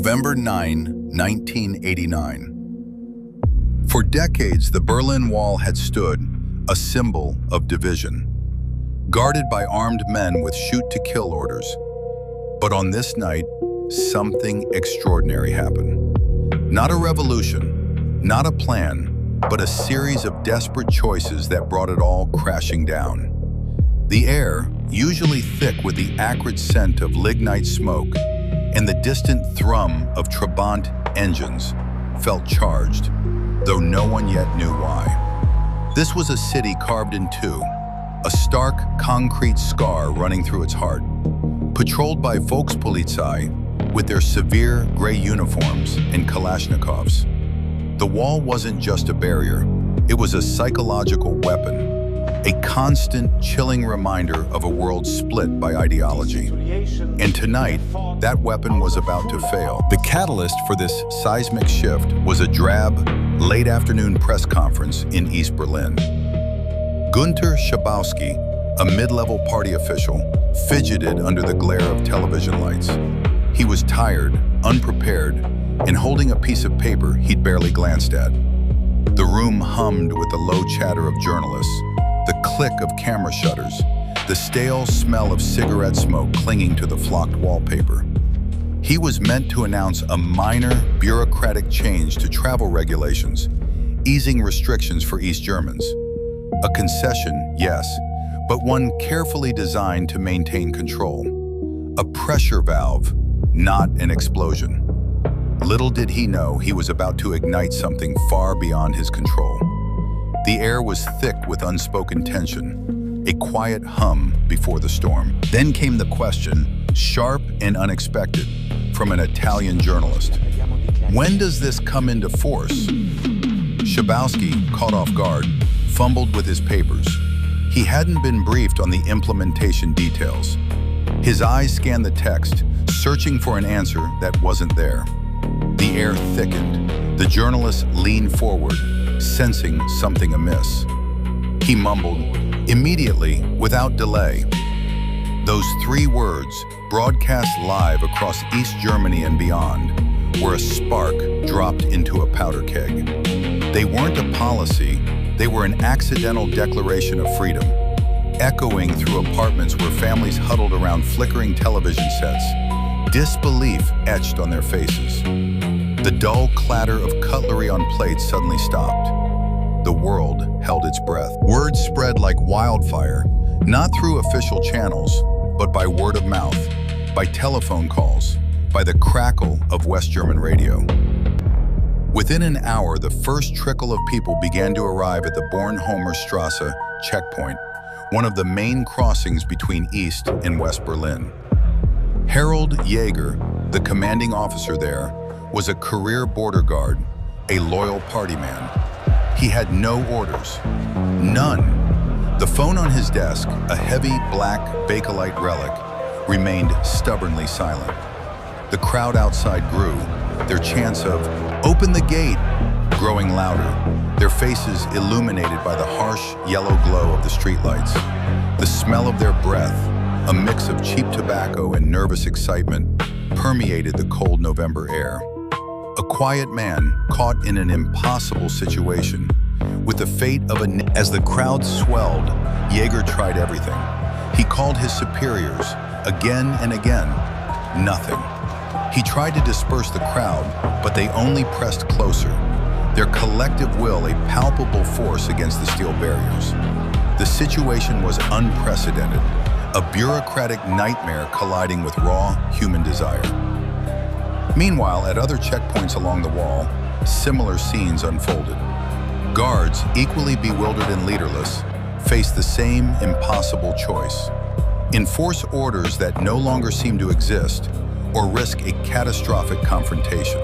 November 9, 1989. For decades, the Berlin Wall had stood, a symbol of division, guarded by armed men with shoot-to-kill orders. But on this night, something extraordinary happened. Not a revolution, not a plan, but a series of desperate choices that brought it all crashing down. The air, usually thick with the acrid scent of lignite smoke and the distant thrum of Trabant engines, felt charged, though no one yet knew why. This was a city carved in two, a stark concrete scar running through its heart, patrolled by Volkspolizei with their severe gray uniforms and Kalashnikovs. The wall wasn't just a barrier, it was a psychological weapon, a constant, chilling reminder of a world split by ideology. And tonight, that weapon was about to fail. The catalyst for this seismic shift was a drab, late-afternoon press conference in East Berlin. Günter Schabowski, a mid-level party official, fidgeted under the glare of television lights. He was tired, unprepared, and holding a piece of paper he'd barely glanced at. The room hummed with the low chatter of journalists, the click of camera shutters, the stale smell of cigarette smoke clinging to the flocked wallpaper. He was meant to announce a minor bureaucratic change to travel regulations, easing restrictions for East Germans. A concession, yes, but one carefully designed to maintain control. A pressure valve, not an explosion. Little did he know he was about to ignite something far beyond his control. The air was thick with unspoken tension, a quiet hum before the storm. Then came the question, sharp and unexpected, from an Italian journalist. When does this come into force? Schabowski, caught off guard, fumbled with his papers. He hadn't been briefed on the implementation details. His eyes scanned the text, searching for an answer that wasn't there. The air thickened. The journalist leaned forward, sensing something amiss. He mumbled, immediately, without delay. Those three words, broadcast live across East Germany and beyond, were a spark dropped into a powder keg. They weren't a policy, they were an accidental declaration of freedom, echoing through apartments where families huddled around flickering television sets, disbelief etched on their faces. The dull clatter of cutlery on plates suddenly stopped. The world held its breath. Word spread like wildfire, not through official channels, but by word of mouth, by telephone calls, by the crackle of West German radio. Within an hour, the first trickle of people began to arrive at the Bornholmer checkpoint, one of the main crossings between East and West Berlin. Harold Jaeger, the commanding officer there, was a career border guard, a loyal party man. He had no orders, none. The phone on his desk, a heavy black Bakelite relic, remained stubbornly silent. The crowd outside grew, their chants of, "Open the gate," growing louder, their faces illuminated by the harsh yellow glow of the streetlights. The smell of their breath, a mix of cheap tobacco and nervous excitement, permeated the cold November air. A quiet man caught in an impossible situation, with the fate of As the crowd swelled, Jaeger tried everything. He called his superiors, again and again. Nothing. He tried to disperse the crowd, but they only pressed closer, their collective will a palpable force against the steel barriers. The situation was unprecedented, a bureaucratic nightmare colliding with raw human desire. Meanwhile, at other checkpoints along the wall, similar scenes unfolded. Guards, equally bewildered and leaderless, faced the same impossible choice: enforce orders that no longer seem to exist, or risk a catastrophic confrontation.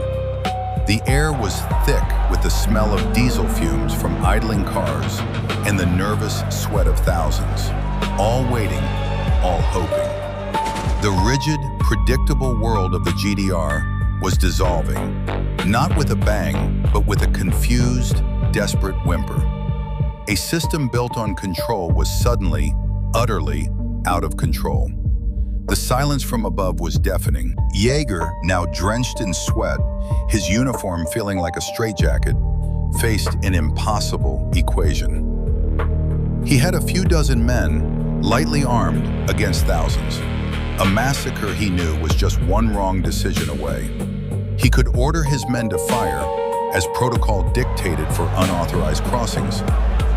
The air was thick with the smell of diesel fumes from idling cars and the nervous sweat of thousands, all waiting, all hoping. The rigid, predictable world of the GDR was dissolving, not with a bang, but with a confused, desperate whimper. A system built on control was suddenly, utterly, out of control. The silence from above was deafening. Jaeger, now drenched in sweat, his uniform feeling like a straitjacket, faced an impossible equation. He had a few dozen men, lightly armed, against thousands. A massacre, he knew, was just one wrong decision away. He could order his men to fire, as protocol dictated for unauthorized crossings,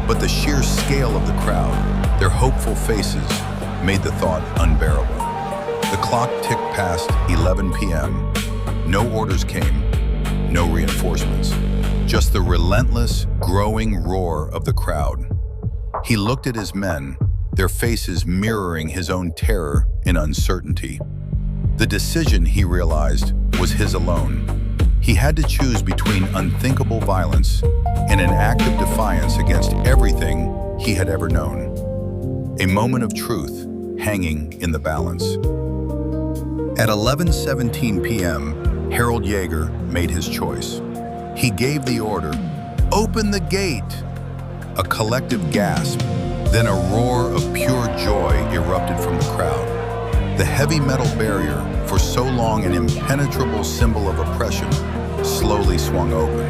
but the sheer scale of the crowd, their hopeful faces, made the thought unbearable. The clock ticked past 11 p.m. No orders came, no reinforcements, just the relentless, growing roar of the crowd. He looked at his men, their faces mirroring his own terror and uncertainty. The decision, he realized, was his alone. He had to choose between unthinkable violence and an act of defiance against everything he had ever known. A moment of truth hanging in the balance. At 11:17 p.m., Harold Jaeger made his choice. He gave the order, "Open the gate!" A collective gasp, then a roar of pure joy erupted from the crowd. The heavy metal barrier, for so long an impenetrable symbol of oppression, slowly swung open.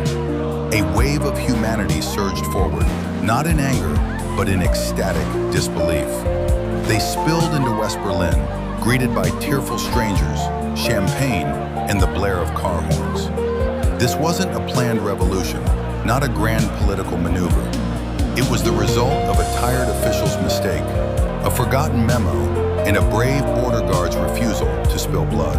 A wave of humanity surged forward, not in anger, but in ecstatic disbelief. They spilled into West Berlin, greeted by tearful strangers, champagne, and the blare of car horns. This wasn't a planned revolution, not a grand political maneuver. It was the result of a tired official's mistake, a forgotten memo, and a brave border guard's refusal to spill blood.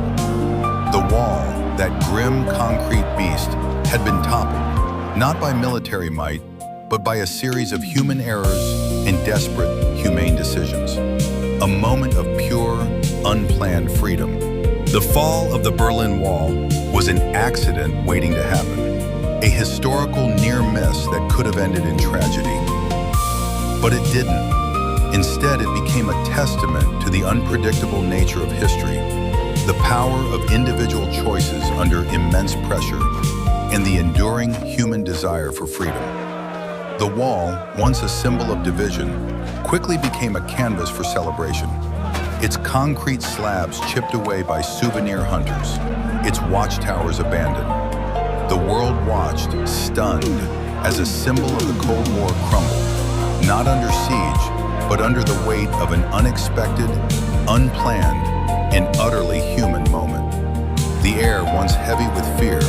The wall, that grim concrete beast, had been toppled, not by military might, but by a series of human errors and desperate, humane decisions. A moment of pure, unplanned freedom. The fall of the Berlin Wall was an accident waiting to happen, a historical near miss that could have ended in tragedy. But it didn't. Instead, it became a testament to the unpredictable nature of history, the power of individual choices under immense pressure, and the enduring human desire for freedom. The wall, once a symbol of division, quickly became a canvas for celebration. Its concrete slabs chipped away by souvenir hunters, its watchtowers abandoned. The world watched, stunned, as a symbol of the Cold War crumbled, not under siege, but under the weight of an unexpected, unplanned, and utterly human moment. The air, once heavy with fear,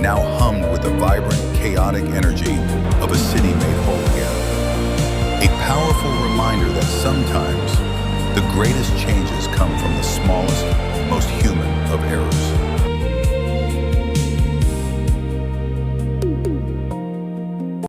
now hummed with the vibrant, chaotic energy of a city made whole again. A powerful reminder that sometimes